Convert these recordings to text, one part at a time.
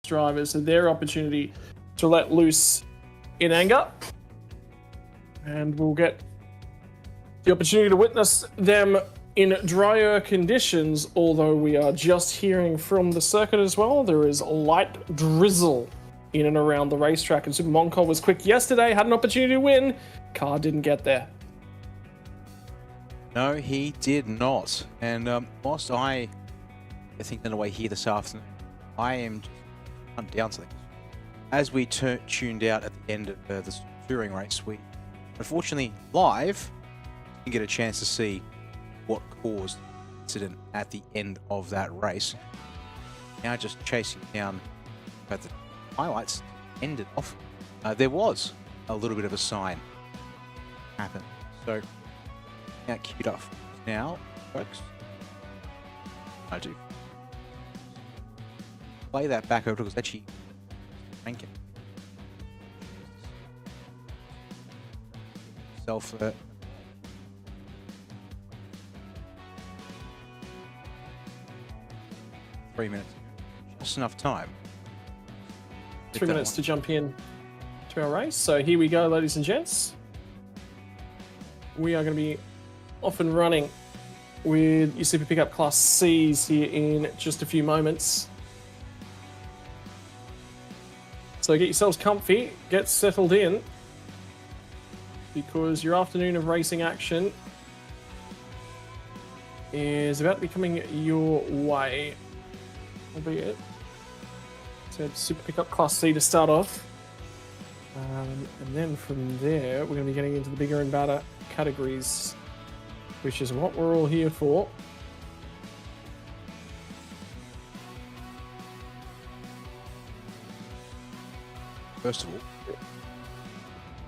drivers and their opportunity to let loose in anger. And we'll get the opportunity to witness them in drier conditions, although we are just hearing from the circuit as well. There is light drizzle in and around the racetrack, and Super Moncol was quick yesterday, had an opportunity to win. Car didn't get there. No, he did not. And whilst I think in a way here this afternoon, I am just down to things. As we tuned out at the end of the touring race, we unfortunately live didn't get a chance to see what caused the incident at the end of that race. Now just chasing down about the highlights ended off. There was a little bit of a sign happen. So now queued up now, folks. I do play that back over because actually ranking self 3 minutes, just enough time. 3 minutes to jump in to our race. So here we go, ladies and gents. We are going to be off and running with your Super Pickup Class Cs here in just a few moments. So get yourselves comfy, get settled in, because your afternoon of racing action is about to be coming your way. Albeit, so Super Pickup Class C to start off. And then from there, we're going to be getting into the bigger and badder categories, which is what we're all here for. First of all,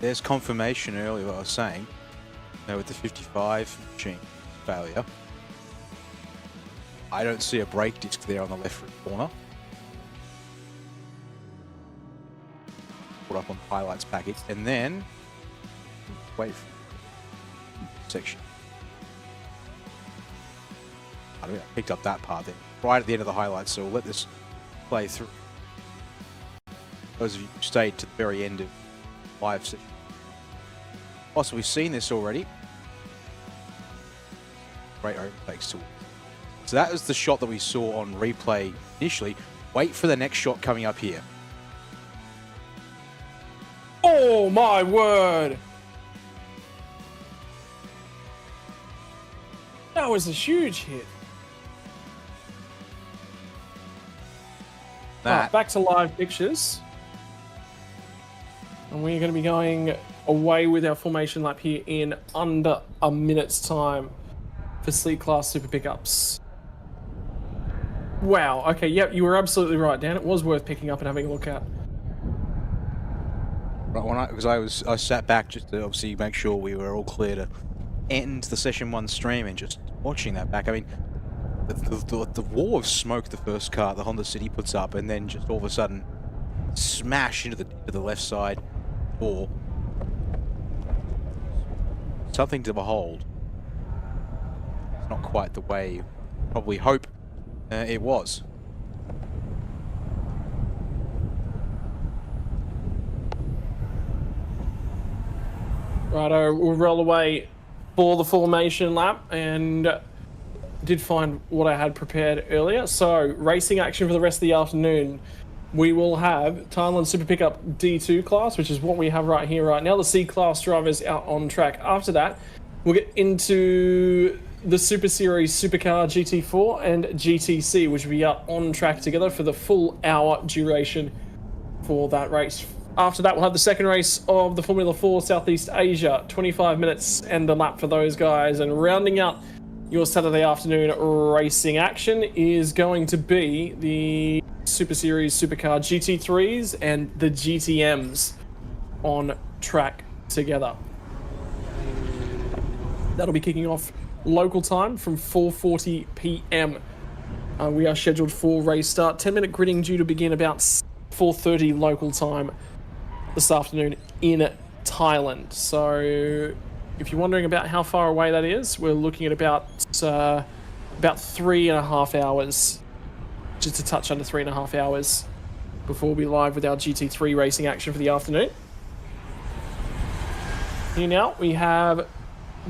there's confirmation earlier what I was saying, with the 55 machine failure. I don't see a brake disc there on the left corner. Put up on the highlights package, and then wait for section. I don't know, I picked up that part there right at the end of the highlights, so we'll let this play through. Those of you who stayed to the very end of live session, possibly seen this already. Great overtakes tool. So that was the shot that we saw on replay initially. Wait for the next shot coming up here. Oh my word! That was a huge hit. Right, back to live pictures. And we're going to be going away with our formation lap here in under a minute's time for C-Class Super Pickups. Wow, okay, yep, you were absolutely right, Dan. It was worth picking up and having a look at. Right, because I sat back just to obviously make sure we were all clear to end the session 1 stream, and just watching that back. I mean, the wall of smoke the first car, the Honda City puts up, and then just all of a sudden smash into the left side door. Something to behold. It's not quite the way you probably hope it was. Righto, we'll roll away for the formation lap, and did find what I had prepared earlier. So, racing action for the rest of the afternoon. We will have Thailand Super Pickup D2 class, which is what we have right here, right now. The C-Class drivers out on track. After that, we'll get into the Super Series Supercar GT4 and GTC, which will be out on track together for the full hour duration for that race. After that, we'll have the second race of the Formula 4 Southeast Asia, 25 minutes and a lap for those guys. And rounding out your Saturday afternoon racing action is going to be the Super Series Supercar GT3s and the GTMs on track together. That'll be kicking off local time from 4:40 p.m. We are scheduled for race start. 10-minute gridding due to begin about 4:30 local time this afternoon in Thailand. So if you're wondering about how far away that is, we're looking at about 3.5 hours, just a touch under 3.5 hours before we live with our GT3 racing action for the afternoon. Here now, we have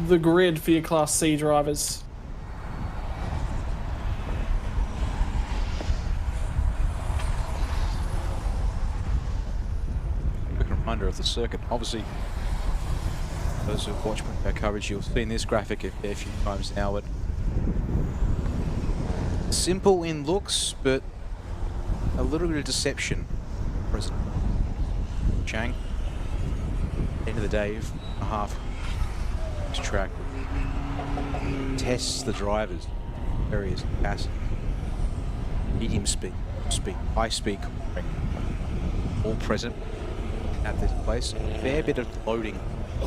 the grid for your Class C drivers. Quick reminder of the circuit. Obviously, those who watch our coverage, you'll see in this graphic a fair few times now. But simple in looks, but a little bit of deception. President Chang. End of the day, a half this track tests the drivers, various capacities, medium speed, high speed, all present at this place. A fair bit of loading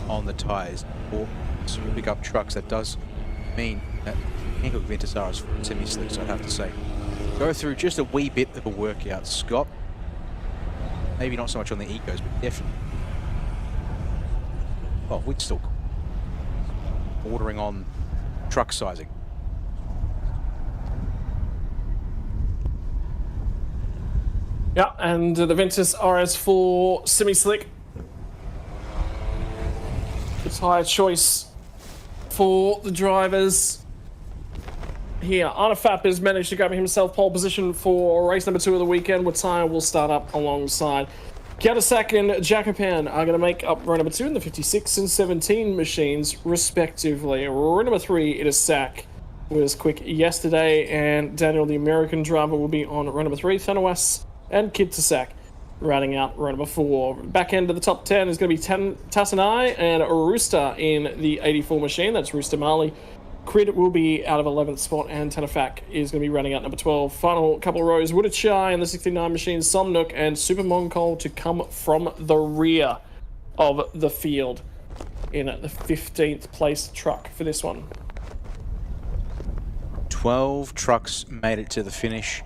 on the tyres for some pickup trucks. That does mean that Dannygadventures are semi-slicks, I'd have to say. Go through just a wee bit of a workout, Scott. Maybe not so much on the ecos, but definitely. Well, we'd still bordering on truck sizing. Yeah, and the Ventus RS4 semi-slick. The tyre choice for the drivers here. Artifap has managed to grab himself pole position for race number 2 of the weekend, where tyre will start up alongside. Kiatasak and Jacopan are going to make up row number 2 in the 56 and 17 machines, respectively. Row number 3, Itasak was quick yesterday, and Daniel, the American driver, will be on row number 3. Thanawas and Kiatasak rounding out row number 4. Back end of the top 10 is going to be Tassanai and Rooster in the 84 machine. That's Rooster Marley. Crid will be out of 11th spot, and Tanafak is going to be running out number 12. Final couple of rows, Woodachai in the 69 machine, Somnook and Super Moncol to come from the rear of the field in the 15th place truck for this one. 12 trucks made it to the finish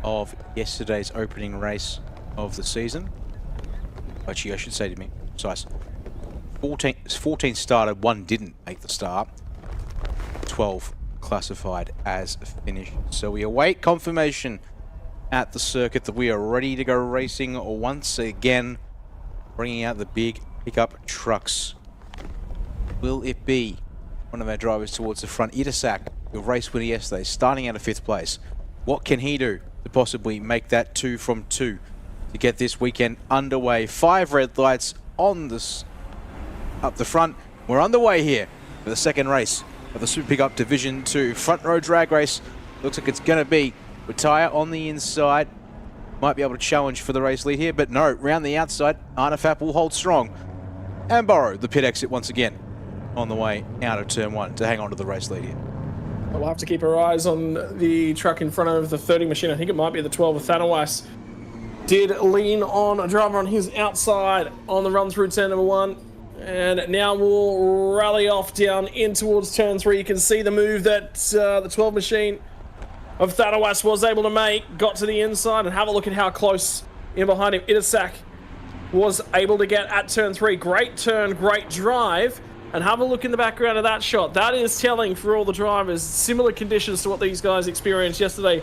of yesterday's opening race of the season. Actually, I should say to me, precise. 14 started, 1 didn't make the start. 12 classified as finished. So we await confirmation at the circuit that we are ready to go racing once again, bringing out the big pickup trucks. Will it be one of our drivers towards the front? Itasak, the race winner yesterday, starting out of 5th place. What can he do to possibly make that 2 from 2 to get this weekend underway? 5 red lights on this up the front. We're underway here for the second race of the Super Pickup Division 2 front row drag race. Looks like it's going to be with tyre on the inside. Might be able to challenge for the race lead here, but no, round the outside, Artifap will hold strong and borrow the pit exit once again on the way out of turn 1 to hang on to the race lead here. We'll have to keep our eyes on the truck in front of the 30 machine. I think it might be the 12 of Thanawas. Did lean on a driver on his outside on the run through turn number 1. And now we'll rally off down in towards turn 3. You can see the move that the 12 machine of Thanawas was able to make. Got to the inside, and have a look at how close in behind him Itasak was able to get at turn 3. Great turn, great drive. And have a look in the background of that shot. That is telling for all the drivers. Similar conditions to what these guys experienced yesterday.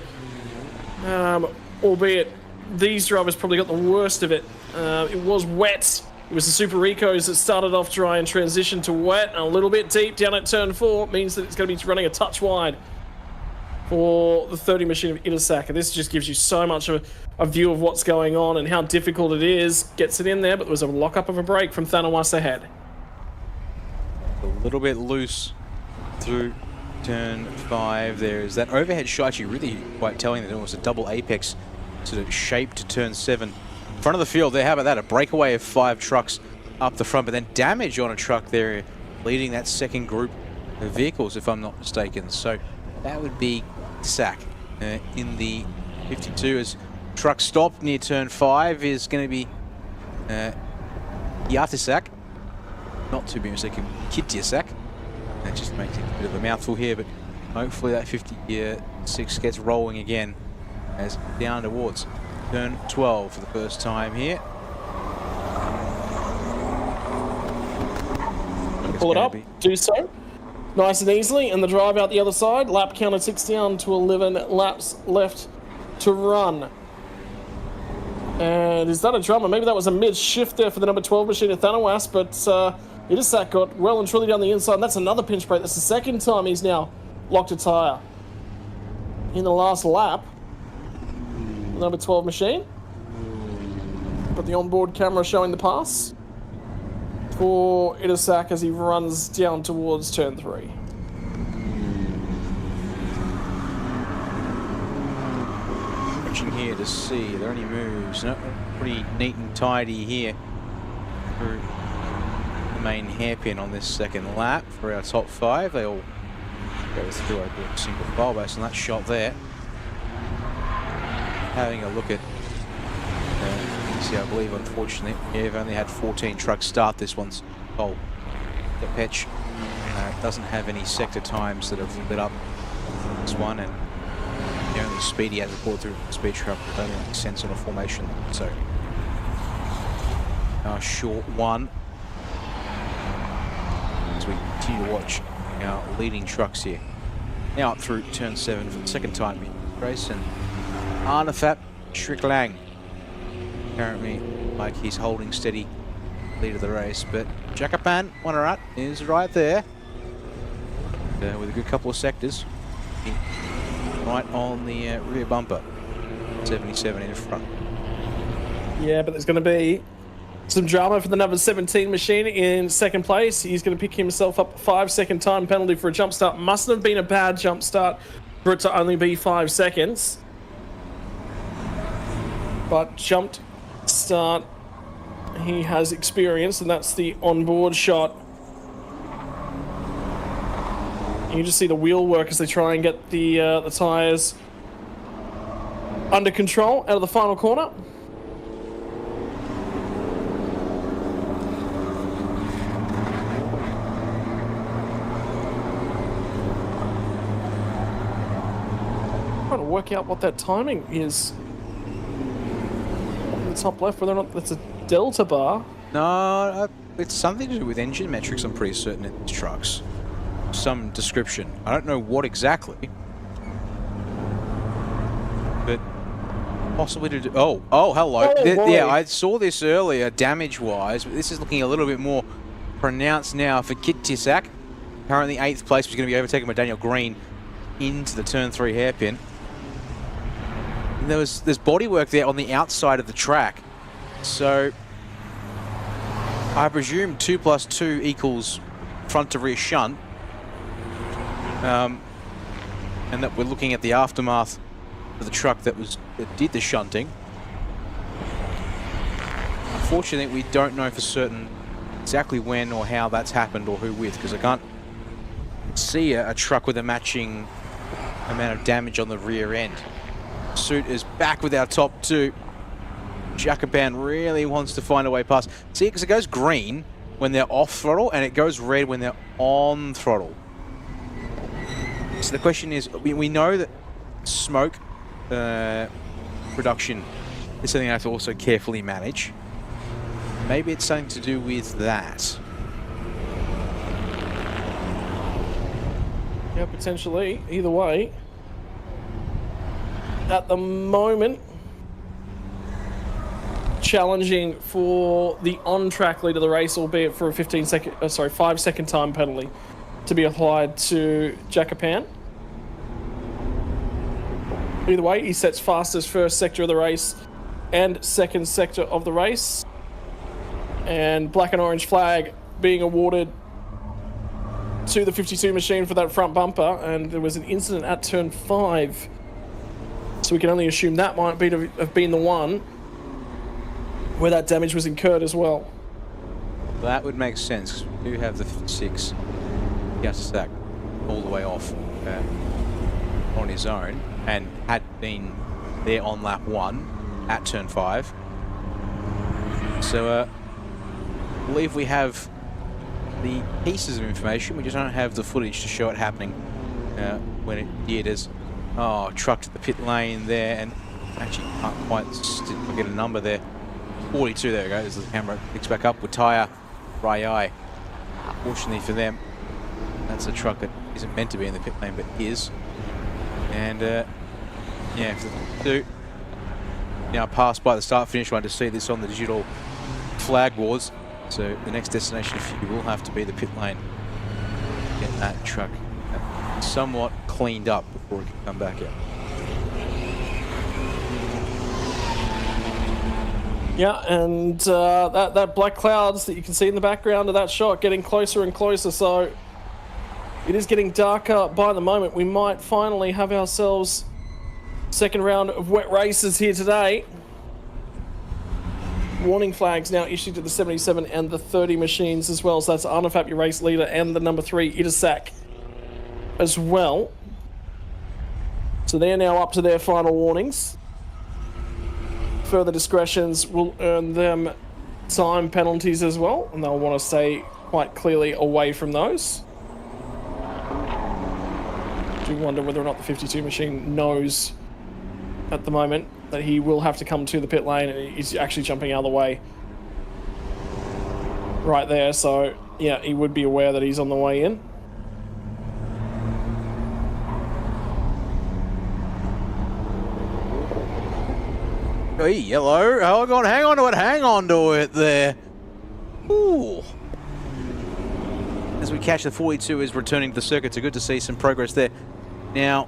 Albeit these drivers probably got the worst of it. It was wet. It was the Super Ecos that started off dry and transitioned to wet. And a little bit deep down at turn 4 means that it's going to be running a touch wide for the 30 machine of Itasak. And this just gives you so much of a view of what's going on and how difficult it is. Gets it in there, but there was a lock-up of a break from Thanawas ahead. A little bit loose through turn 5. There's that overhead shot, really quite telling that it was a double apex sort of shape to turn 7. Front of the field, there, how about that? A breakaway of 5 trucks up the front, but then damage on a truck there, leading that second group of vehicles, if I'm not mistaken. So that would be Sack in the 52 as truck stopped near turn 5 is going to be Yatisak. Not to be mistaken, Kitiasak. That just makes it a bit of a mouthful here, but hopefully that 56 gets rolling again as down towards turn 12 for the first time here. Pull it up, do so. Nice and easily, and the drive out the other side. Lap counter ticks down to 11 laps left to run. And is that a drummer? Maybe that was a mid-shift there for the number 12 machine at Thanawas, but Idisak got well and truly down the inside. And that's another pinch break. That's the second time he's now locked a tyre in the last lap. Number 12 machine. Got the onboard camera showing the pass for Idisak as he runs down towards turn 3. Here to see, are there any moves? No, pretty neat and tidy here through the main hairpin on this second lap for our top 5. They all go through a single file based on that shot there. Having a look at, see, I believe unfortunately we've only had 14 trucks start this one. Oh, the pitch doesn't have any sector times that have lit up this one, and the only speed he has recorded through the speed trap only makes sense on a formation. So, our short one as we continue to watch our leading trucks here. Now up through turn 7 for the second time in the race, and Arnefat Shriklang currently like he's holding steady lead of the race, but Jakapan Wanarat is right there with a good couple of sectors. Right on the rear bumper, 77 in front. Yeah, but there's going to be some drama for the number 17 machine in second place. He's going to pick himself up a 5-second time penalty for a jump start. Mustn't have been a bad jump start for it to only be 5 seconds. But jumped start he has experience, and that's the onboard shot. You just see the wheel work as they try and get the tyres under control out of the final corner. Trying to work out what that timing is. In the top left, whether or not that's a delta bar. No, it's something to do with engine metrics, I'm pretty certain, in these trucks. Some description. I don't know what exactly, but possibly to do. Oh, hello. Yeah, I saw this earlier, damage-wise, but this is looking a little bit more pronounced now for Kit Tisak. Currently 8th place, was going to be overtaken by Daniel Green into the turn 3 hairpin. And there's bodywork there on the outside of the track, so I presume 2 + 2 equals front to rear shunt. And that we're looking at the aftermath of the truck that did the shunting. Unfortunately, we don't know for certain exactly when or how that's happened or who with, because I can't see a truck with a matching amount of damage on the rear end. Suit is back with our top 2. Jakapan really wants to find a way past. See, because it goes green when they're off throttle, and it goes red when they're on throttle. So the question is, we know that smoke production is something I have to also carefully manage. Maybe it's something to do with that. Yeah, potentially. Either way, at the moment, challenging for the on-track lead of the race, albeit for a 5-second time penalty to be applied to Jakapan. Either way, he sets fastest first sector of the race and second sector of the race. And black and orange flag being awarded to the 52 machine for that front bumper. And there was an incident at turn 5. So we can only assume that might have been the one where that damage was incurred as well. That would make sense, because we do have the 56 gas stack all the way off on his own, and had been there on lap 1 at turn 5. So I believe we have the pieces of information, we just don't have the footage to show it happening when it did. As truck to the pit lane there, and actually can't quite get a number there. 42, there we go, as the camera picks back up with tyre Rayai. Fortunately for them, that's a truck that isn't meant to be in the pit lane, but is. And yeah, for the two, now passed by the start-finish line to see this on the digital flag boards. So the next destination for you will have to be the pit lane. Get that truck somewhat cleaned up before it can come back out. Yeah, and that black clouds that you can see in the background of that shot getting closer and closer, so it is getting darker by the moment. We might finally have ourselves second round of wet races here today. Warning flags now issued to the 77 and the 30 machines as well, so that's Arnafap, your race leader, and the number 3 Itasak as well. So they're now up to their final warnings. Further discretions will earn them time penalties as well, and they'll want to stay quite clearly away from those. I do wonder whether or not the 52 machine knows at the moment that he will have to come to the pit lane, and he's actually jumping out of the way right there, so yeah, he would be aware that he's on the way in. Hey, yellow. Hang on to it there. Ooh. As we catch the 42 is returning to the circuit, so good to see some progress there. Now,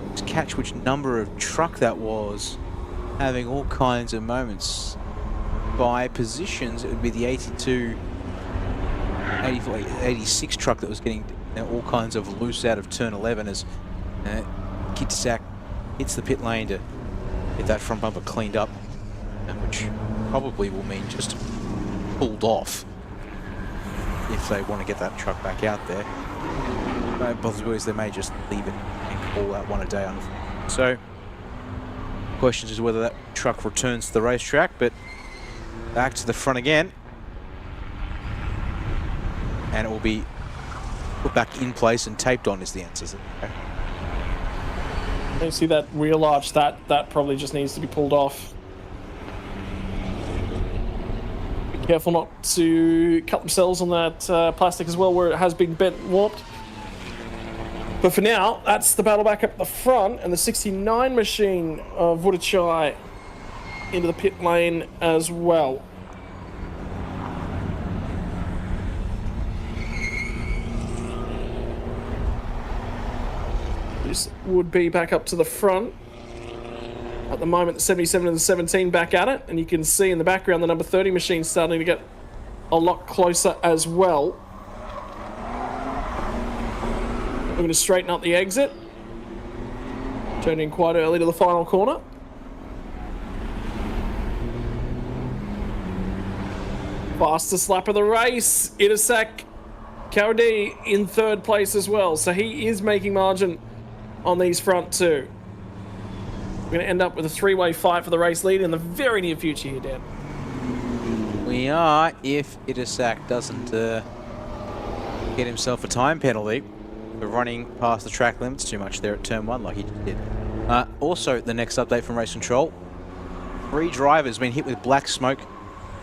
let's catch which number of truck that was, having all kinds of moments. By positions, it would be the 82, 84, 86 truck that was getting all kinds of loose out of turn 11 as Kitsak hits the pit lane to get that front bumper cleaned up, and which probably will mean just pulled off if they want to get that truck back out there. Possibilities they may just leave it and call out one a day. So, questions is whether that truck returns to the racetrack, but back to the front again, and it will be put back in place and taped on is the answer. Okay. You see that wheel arch, that probably just needs to be pulled off. Be careful not to cut themselves on that plastic as well, where it has been bent and warped. But for now, that's the battle back up the front, and the 69 machine of Vudachai into the pit lane as well. This would be back up to the front. At the moment, the 77 and the 17 back at it, and you can see in the background the number 30 machine starting to get a lot closer as well. We're going to straighten up the exit. Turning quite early to the final corner. Fastest lap of the race. Itasak Kaudi in third place as well. So he is making margin on these front two. We're going to end up with a three-way fight for the race lead in the very near future here, Dan. We are, if Itasak doesn't get himself a time penalty for running past the track limits too much there at turn 1 like he just did. Also, the next update from Race Control. 3 drivers been hit with black smoke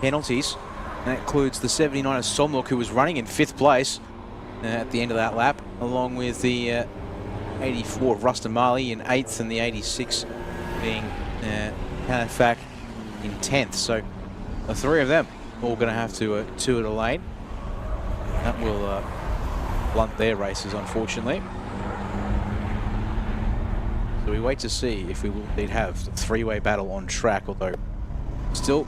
penalties. And that includes the 79 of Somluk, who was running in 5th place at the end of that lap, along with the 84 of Rustin Marley in 8th, and the 86 being Hanafak in 10th. So the 3 of them all going to have to tour the lane. That will blunt their races, unfortunately. So we wait to see if we will indeed have the 3-way battle on track, although still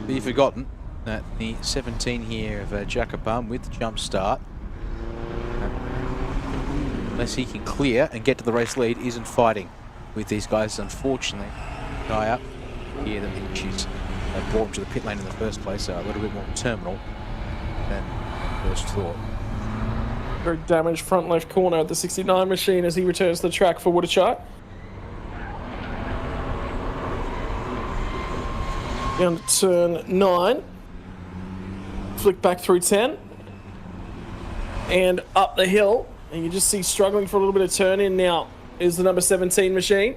be forgotten that the 17 here of Jakabam with the jump start, unless he can clear and get to the race lead, isn't fighting with these guys, unfortunately. Guy up here, the issues that brought him to the pit lane in the first place are a little bit more terminal than first thought. Very damaged front left corner of the 69 machine as he returns to the track for Woodachart. Down to turn 9. Flick back through 10. And up the hill. And you just see struggling for a little bit of turn in now is the number 17 machine.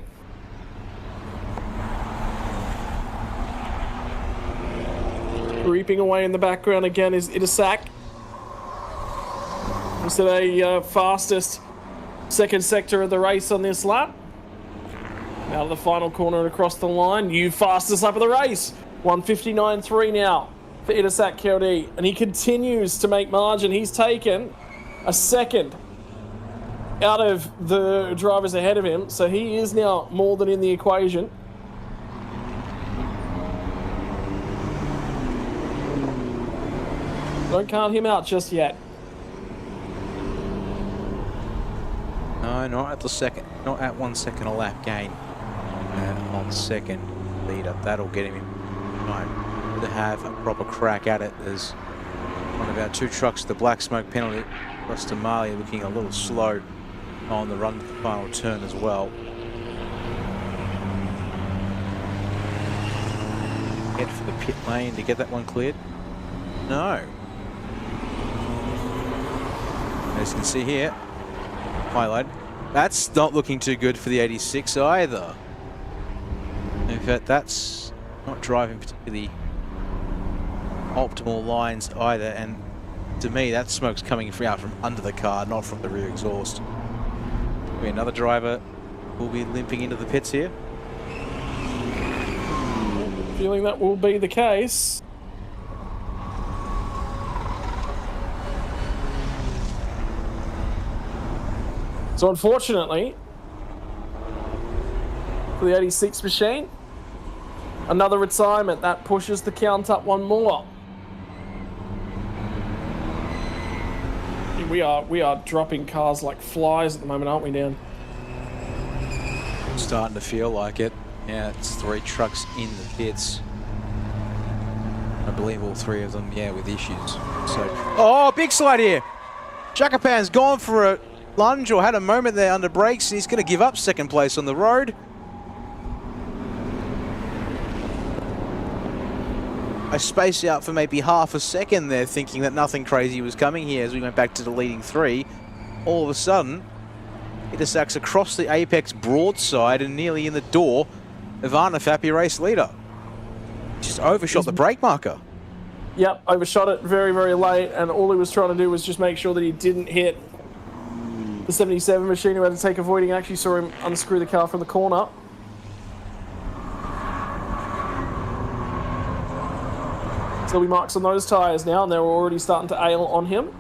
Creeping away in the background again is Itasak. He's the fastest second sector of the race on this lap. Out of the final corner and across the line. New fastest lap of the race. 1:59.3 now for Itasak KLD. And he continues to make margin. He's taken a second out of the drivers ahead of him. So he is now more than in the equation. Don't count him out just yet. No, not at the second. Not at 1 second a lap gain. On second leader. That'll get him in time to have a proper crack at it. There's one of our two trucks, the black smoke penalty. Rustamali looking a little slow on the run to the final turn as well. Head for the pit lane to get that one cleared. No. As you can see here, highlight. That's not looking too good for the 86 either. In fact, that's not driving particularly optimal lines either, and to me that smoke's coming out from under the car, not from the rear exhaust. Maybe another driver will be limping into the pits here. Feeling that will be the case. So unfortunately, for the 86 machine, another retirement. That pushes the count up one more. We are dropping cars like flies at the moment, aren't we, Dan? Starting to feel like it. Yeah, it's 3 trucks in the pits. I believe all 3 of them, yeah, with issues. So, oh, big slide here. Jackapan's gone for a lunge or had a moment there under brakes, and he's going to give up second place on the road. I spaced out for maybe half a second there, thinking that nothing crazy was coming here as we went back to the leading 3. All of a sudden, Itasak's across the apex broadside and nearly in the door of Arnafap, your race leader. Just overshot the brake marker. Yep, overshot it very, very late, and all he was trying to do was just make sure that he didn't hit the 77 machine who had to take avoiding action. Saw him unscrew the car from the corner. So he marks on those tyres now, and they're already starting to ail on him.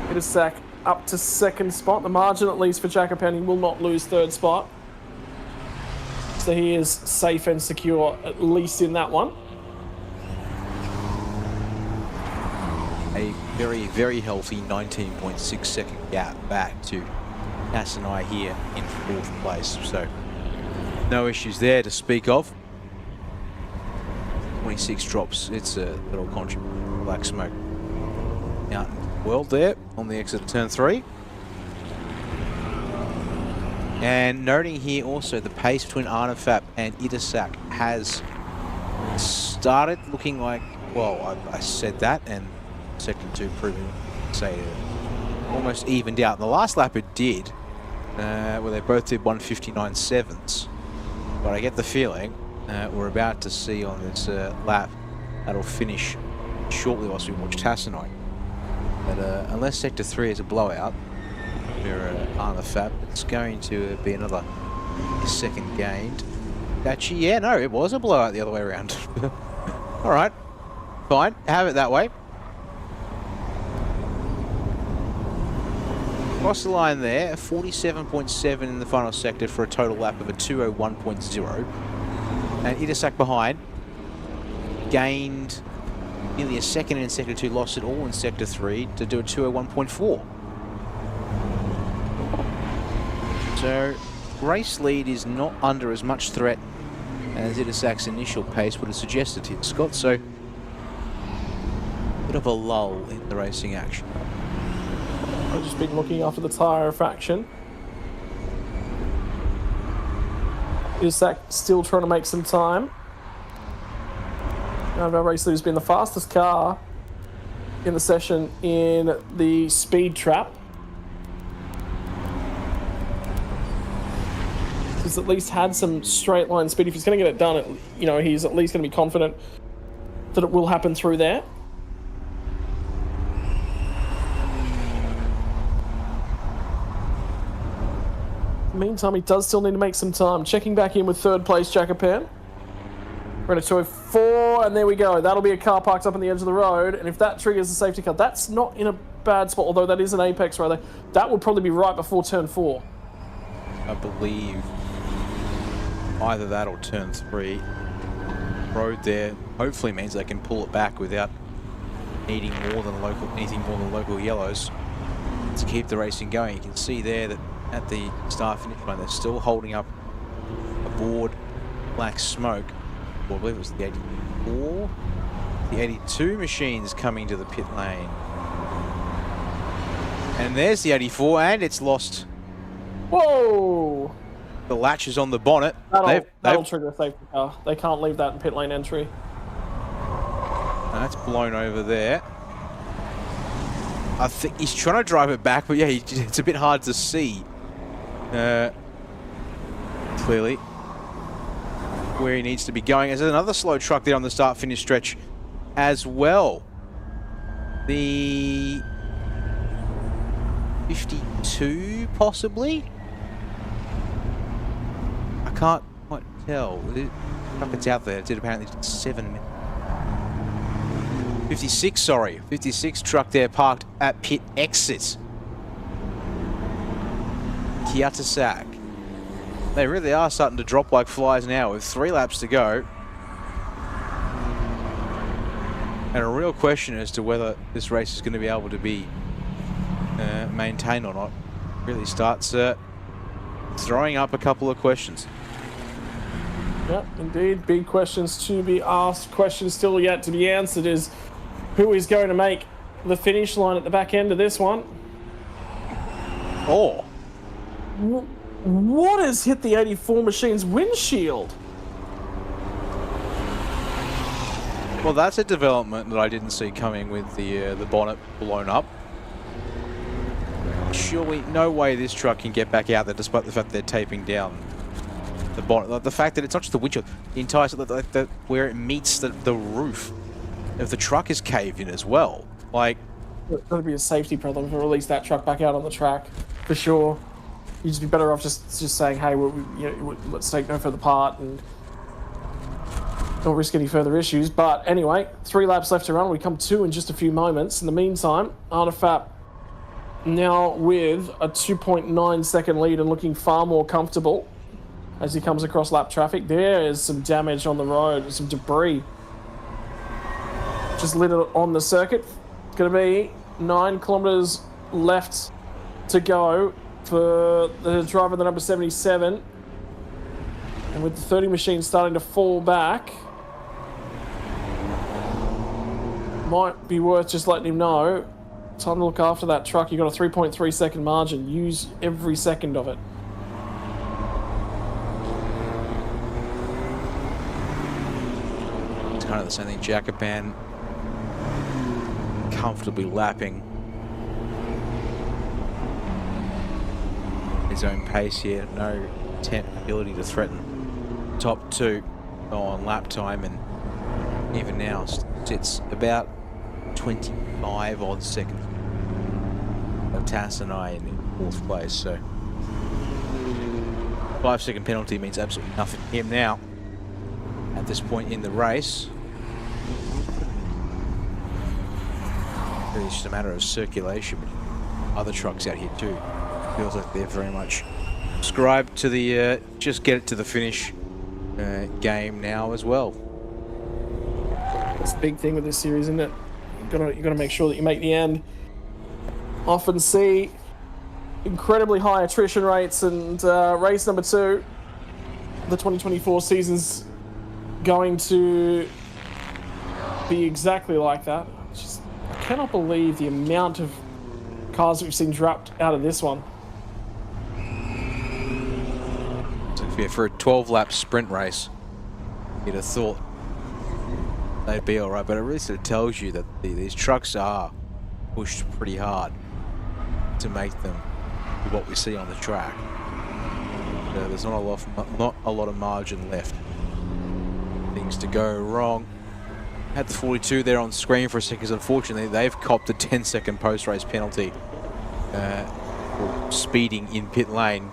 Itasak up to second spot. The margin, at least for Jackapan, he will not lose third spot. So he is safe and secure, at least in that one. A very, very healthy 19.6 second gap back to Cass and I here in 4th place. So no issues there to speak of. 26 drops. It's a little contribution. Black smoke out in the world there on the exit of turn 3. And noting here also the pace between Arnafap and Itasak has started looking like, well, I said that, and second 2 proving, say, almost evened out. In the last lap it did, where they both did 1:59.7s. But I get the feeling we're about to see on this lap that'll finish shortly whilst we watch Tassanite. But unless Sector 3 is a blowout for Arnafap, it's going to be another second gained. Actually, yeah, no, it was a blowout the other way around. All right, fine, have it that way. Cross the line there, 47.7 in the final sector for a total lap of a 2:01.0. And Itasak behind, gained nearly a second in Sector 2, lost it all in Sector 3 to do a 2:01.4. So, race lead is not under as much threat as Itasak's initial pace would have suggested here, Scott. So, bit of a lull in the racing action. I've just been looking after the tyre fraction. Itasak still trying to make some time. Now our race leader's been the fastest car in the session in the speed trap. He's at least had some straight line speed. If he's going to get it done, you know, he's at least going to be confident that it will happen through there. Meantime, he does still need to make some time. Checking back in with third place, Jacopan. We're at a 2:04, and there we go. That'll be a car parked up on the edge of the road, and if that triggers the safety car, that's not in a bad spot, although that is an apex right there. That will probably be right before turn 4. I believe either that or turn 3. Road there hopefully means they can pull it back without needing anything more than local yellows to keep the racing going. You can see there that at the start finish line they're still holding up a board black smoke. Well, I believe it was the 84, the 82 machines coming to the pit lane. And there's the 84, and it's lost. Whoa! The latches on the bonnet. That'll trigger a safety car. They can't leave that in pit lane entry. That's blown over there. I think he's trying to drive it back, but yeah, it's a bit hard to see. Clearly. Where he needs to be going. There's another slow truck there on the start-finish stretch as well. The 52, possibly? I can't quite tell. It's out there. It did apparently 7 minutes. 56, sorry. 56 truck there parked at pit exit. Kiatasak. They really are starting to drop like flies now with 3 laps to go. And a real question as to whether this race is going to be able to be maintained or not. Really starts throwing up a couple of questions. Yep, indeed. Big questions to be asked. Questions still yet to be answered is who is going to make the finish line at the back end of this one. Oh. What has hit the 84 machine's windshield? Well, that's a development that I didn't see coming with the bonnet blown up. Surely, no way this truck can get back out there despite the fact they're taping down the bonnet. The fact that it's not just the windshield, the entire where it meets the roof of the truck is caved in as well. Like, it's going to be a safety problem to release that truck back out on the track for sure. You'd just be better off just saying, hey, let's take no further part and don't risk any further issues. But anyway, 3 laps left to run. We come 2 in just a few moments. In the meantime, Artifact now with a 2.9 second lead and looking far more comfortable as he comes across lap traffic. There is some damage on the road, some debris just lit on the circuit. It's going to be 9 kilometers left to go for the driver, the number 77. And with the 30 machine starting to fall back, might be worth just letting him know. Time to look after that truck. You've got a 3.3 second margin. Use every second of it. It's kind of the same thing. Jacoban comfortably lapping his own pace here. No ability to threaten top 2 on lap time, and even now sits about 25 odd seconds of Tass and I in 4th place. So 5-second penalty means absolutely nothing to him now at this point in the race. Really just a matter of circulation. Other trucks out here too. Feels like they're very much subscribed to the just get it to the finish game now as well. It's the big thing with this series, isn't it? You gotta make sure that you make the end. Often see incredibly high attrition rates, and race number 2, the 2024 season's going to be exactly like that. I cannot believe the amount of cars that we've seen dropped out of this one. So for a 12-lap sprint race, you'd have thought they'd be all right, but it really sort of tells you that these trucks are pushed pretty hard to make them what we see on the track. There's not a lot of margin left. Things to go wrong. Had the 42 there on screen for a second, because unfortunately they've copped a 10-second post-race penalty for speeding in pit lane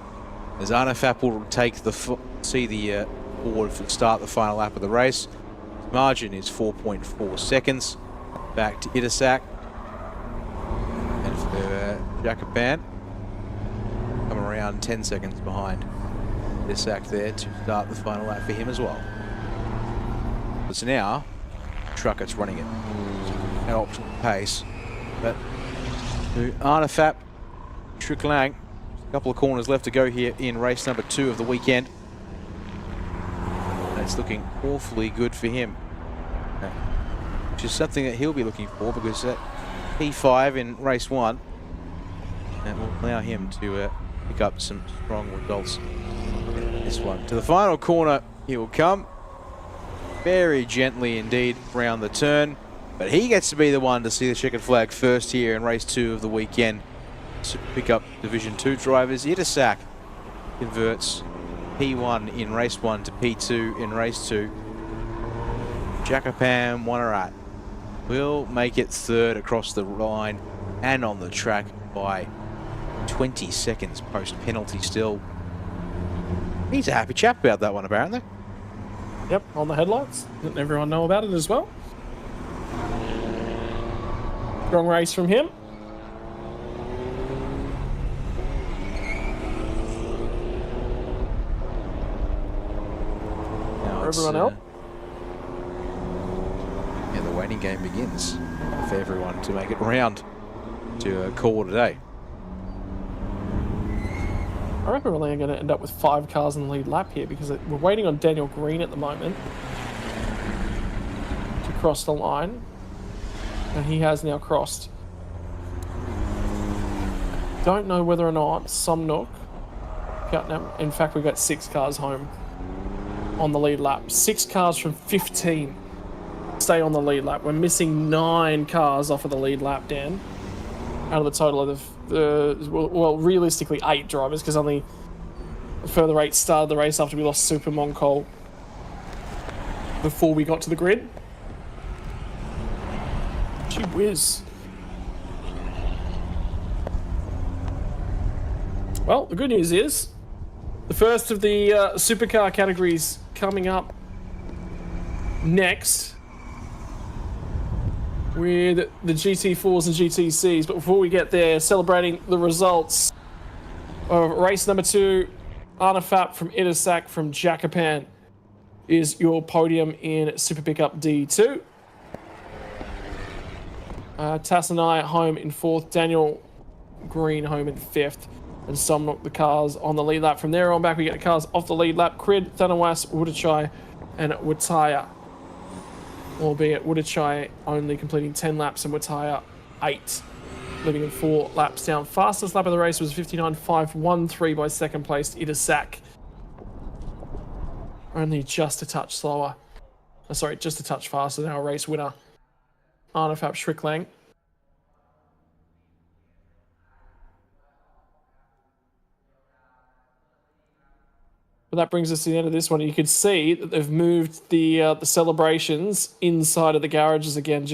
As Arnefap will take the forward for the start of the final lap of the race. Margin is 4.4 seconds. Back to Idasak. And for Jacoban, coming around 10 seconds behind Idasak there to start the final lap for him as well. It's now truck that's running it. An optional pace. But to Arnefap, Shriklang, a couple of corners left to go here in race number 2 of the weekend. And it's looking awfully good for him. Which is something that he'll be looking for, because that P5 in race 1 will allow him to pick up some strong results in this one. To the final corner he will come. Very gently indeed round the turn. But he gets to be the one to see the checkered flag first here in race 2 of the weekend. To pick up Division 2 drivers. Idasak converts P1 in race 1 to P2 in race 2. Jacoban Wanarat will make it 3rd across the line and on the track by 20 seconds post penalty still. He's a happy chap about that one, apparently. Yep, on the headlights. Didn't everyone know about it as well? Strong race from him. Now for everyone else. Yeah, the waiting game begins for everyone to make it round to call today. I reckon we're only going to end up with 5 cars in the lead lap here, because we're waiting on Daniel Green at the moment to cross the line, and he has now crossed. Don't know whether or not Somnook, in fact we've got 6 cars home on the lead lap. 6 cars from 15 stay on the lead lap. We're missing 9 cars off of the lead lap, Dan, out of the total of well, realistically 8 drivers, because only a further 8 started the race after we lost Super Moncol before we got to the grid. Gee whiz. Well, the good news is the first of the supercar categories coming up next with the GT4s and GTCs. But before we get there, celebrating the results of race number 2, Arnefap from Idasak from Jacoban is your podium in Super Pickup D2. Tass and I home in 4th, Daniel Green home in 5th, and Somnook the cars on the lead lap. From there on back, we get the cars off the lead lap. Crid, Thanawas, Wudachai, and Wataya. Albeit Wudachai only completing 10 laps and Wataya 8, leaving him 4 laps down. Fastest lap of the race was 59.513 by second place Idasak. Only just a touch slower. Sorry, just a touch faster than our race winner, Arnefap Shriklang. But that brings us to the end of this one. You can see that they've moved the celebrations inside of the garages again,